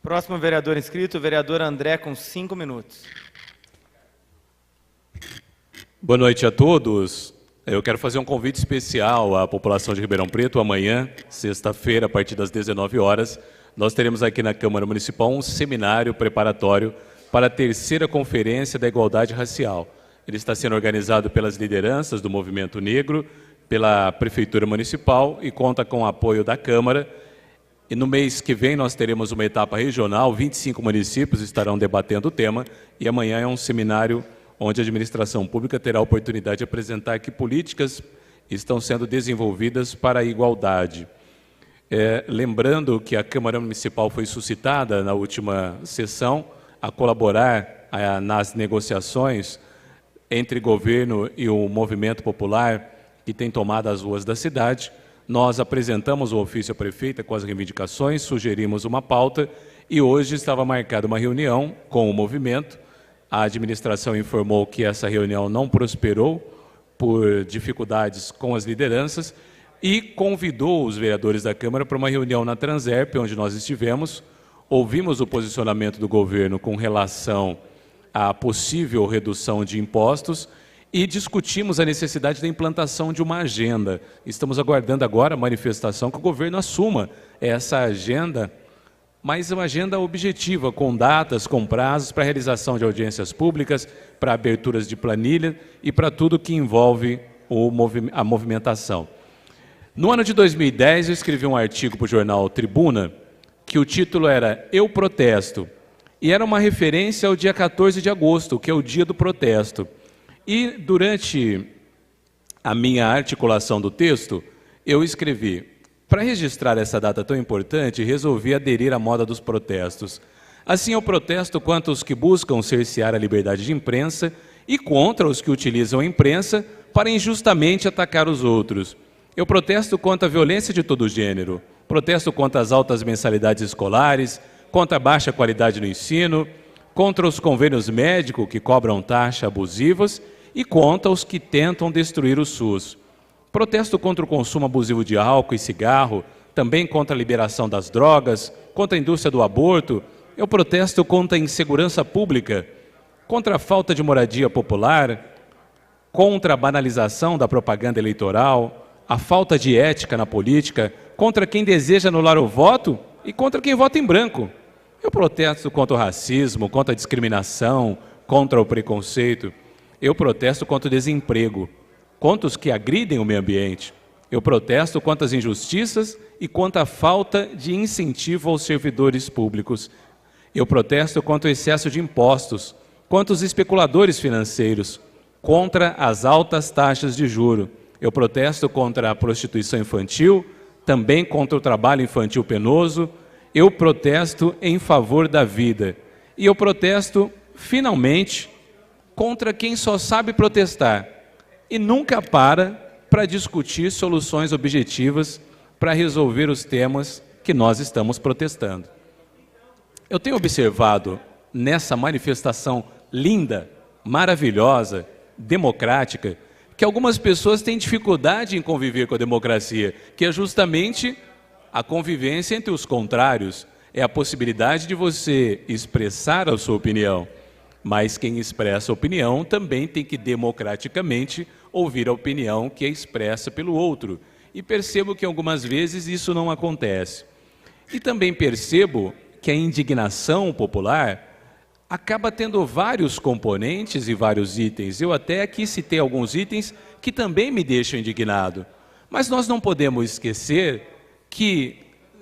Próximo vereador inscrito, o vereador André, com 5 minutos. Boa noite a todos. Eu quero fazer um convite especial à população de Ribeirão Preto. Amanhã, sexta-feira, a partir das 19 horas, nós teremos aqui na Câmara Municipal um seminário preparatório para a terceira Conferência da Igualdade Racial. Ele está sendo organizado pelas lideranças do Movimento Negro, pela Prefeitura Municipal e conta com o apoio da Câmara. E no mês que vem nós teremos uma etapa regional, 25 municípios estarão debatendo o tema, e amanhã é um seminário onde a administração pública terá a oportunidade de apresentar que políticas estão sendo desenvolvidas para a igualdade. Lembrando que a Câmara Municipal foi suscitada na última sessão a colaborar nas negociações entre governo e o movimento popular que tem tomado as ruas da cidade. Nós apresentamos o ofício à prefeita com as reivindicações, sugerimos uma pauta e hoje estava marcada uma reunião com o movimento. A administração informou que essa reunião não prosperou por dificuldades com as lideranças e convidou os vereadores da Câmara para uma reunião na Transerp, onde nós estivemos. Ouvimos o posicionamento do governo com relação à possível redução de impostos e discutimos a necessidade da implantação de uma agenda. Estamos aguardando agora a manifestação que o governo assuma essa agenda, mas uma agenda objetiva, com datas, com prazos para a realização de audiências públicas, para aberturas de planilha e para tudo que envolve a movimentação. No ano de 2010, eu escrevi um artigo para o jornal Tribuna, que o título era Eu Protesto, e era uma referência ao dia 14 de agosto, que é o dia do protesto. E durante a minha articulação do texto, eu escrevi: para registrar essa data tão importante, resolvi aderir à moda dos protestos. Assim, eu protesto contra os que buscam cercear a liberdade de imprensa e contra os que utilizam a imprensa para injustamente atacar os outros. Eu protesto contra a violência de todo gênero, protesto contra as altas mensalidades escolares, contra a baixa qualidade no ensino, contra os convênios médicos que cobram taxas abusivas e contra os que tentam destruir o SUS. Protesto contra o consumo abusivo de álcool e cigarro, também contra a liberação das drogas, contra a indústria do aborto. Eu protesto contra a insegurança pública, contra a falta de moradia popular, contra a banalização da propaganda eleitoral, a falta de ética na política, contra quem deseja anular o voto e contra quem vota em branco. Eu protesto contra o racismo, contra a discriminação, contra o preconceito. Eu protesto contra o desemprego, contra os que agridem o meio ambiente. Eu protesto contra as injustiças e contra a falta de incentivo aos servidores públicos. Eu protesto contra o excesso de impostos, contra os especuladores financeiros, contra as altas taxas de juros. Eu protesto contra a prostituição infantil, também contra o trabalho infantil penoso. Eu protesto em favor da vida. E eu protesto, finalmente, contra quem só sabe protestar e nunca para discutir soluções objetivas para resolver os temas que nós estamos protestando. Eu tenho observado nessa manifestação linda, maravilhosa, democrática, que algumas pessoas têm dificuldade em conviver com a democracia, que é justamente a convivência entre os contrários, é a possibilidade de você expressar a sua opinião. Mas quem expressa a opinião também tem que democraticamente ouvir a opinião que é expressa pelo outro. E percebo que algumas vezes isso não acontece. E também percebo que a indignação popular acaba tendo vários componentes e vários itens. Eu até aqui citei alguns itens que também me deixam indignado. Mas nós não podemos esquecer que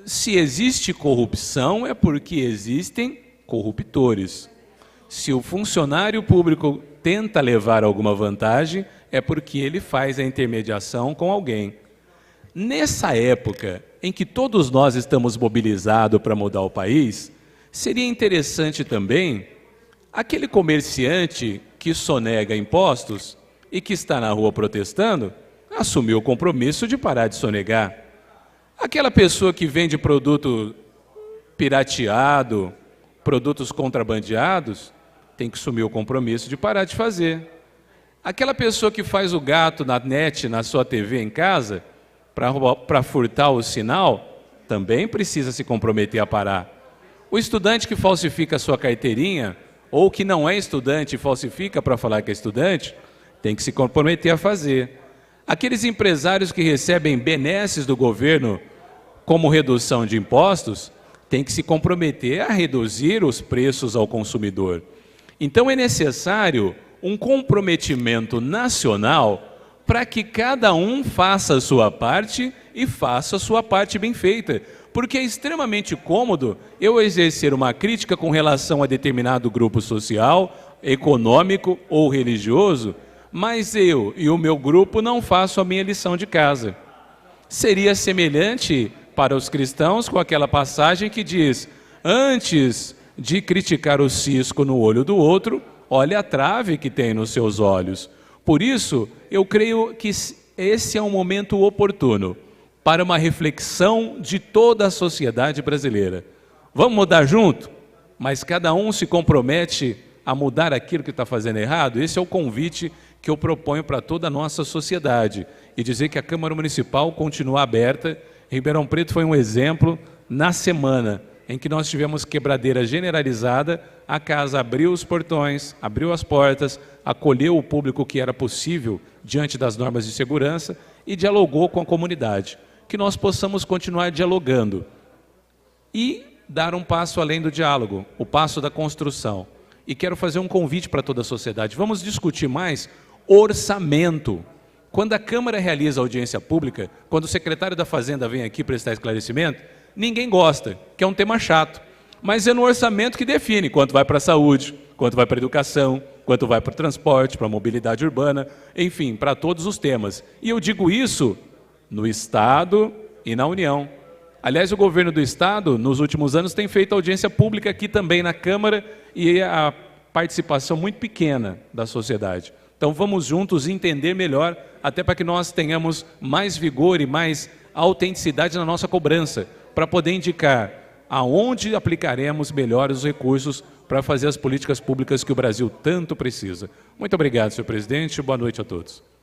se existe corrupção é porque existem corruptores. Se o funcionário público tenta levar alguma vantagem, é porque ele faz a intermediação com alguém. Nessa época em que todos nós estamos mobilizados para mudar o país, seria interessante também aquele comerciante que sonega impostos e que está na rua protestando, assumir o compromisso de parar de sonegar. Aquela pessoa que vende produto pirateado, produtos contrabandeados, tem que assumir o compromisso de parar de fazer. Aquela pessoa que faz o gato na net, na sua TV em casa, para furtar o sinal, também precisa se comprometer a parar. O estudante que falsifica a sua carteirinha, ou que não é estudante e falsifica para falar que é estudante, tem que se comprometer a fazer. Aqueles empresários que recebem benesses do governo, como redução de impostos, têm que se comprometer a reduzir os preços ao consumidor. Então é necessário um comprometimento nacional para que cada um faça a sua parte e faça a sua parte bem feita. Porque é extremamente cômodo eu exercer uma crítica com relação a determinado grupo social, econômico ou religioso, mas eu e o meu grupo não faço a minha lição de casa. Seria semelhante para os cristãos com aquela passagem que diz: antes de criticar o cisco no olho do outro, olhe a trave que tem nos seus olhos. Por isso, eu creio que esse é um momento oportuno para uma reflexão de toda a sociedade brasileira. Vamos mudar junto? Mas cada um se compromete a mudar aquilo que está fazendo errado? Esse é o convite que eu proponho para toda a nossa sociedade. E dizer que a Câmara Municipal continua aberta. Ribeirão Preto foi um exemplo na semana em que nós tivemos quebradeira generalizada, a casa abriu os portões, abriu as portas, acolheu o público que era possível diante das normas de segurança e dialogou com a comunidade. Que nós possamos continuar dialogando e dar um passo além do diálogo, o passo da construção. E quero fazer um convite para toda a sociedade. Vamos discutir mais orçamento. Quando a Câmara realiza audiência pública, quando o secretário da Fazenda vem aqui prestar esclarecimento, ninguém gosta, que é um tema chato. Mas é no orçamento que define quanto vai para a saúde, quanto vai para a educação, quanto vai para o transporte, para a mobilidade urbana, enfim, para todos os temas. E eu digo isso no Estado e na União. Aliás, o governo do Estado, nos últimos anos, tem feito audiência pública aqui também na Câmara e a participação muito pequena da sociedade. Então vamos juntos entender melhor, até para que nós tenhamos mais vigor e mais autenticidade na nossa cobrança, para poder indicar aonde aplicaremos melhor os recursos para fazer as políticas públicas que o Brasil tanto precisa. Muito obrigado, senhor presidente. Boa noite a todos.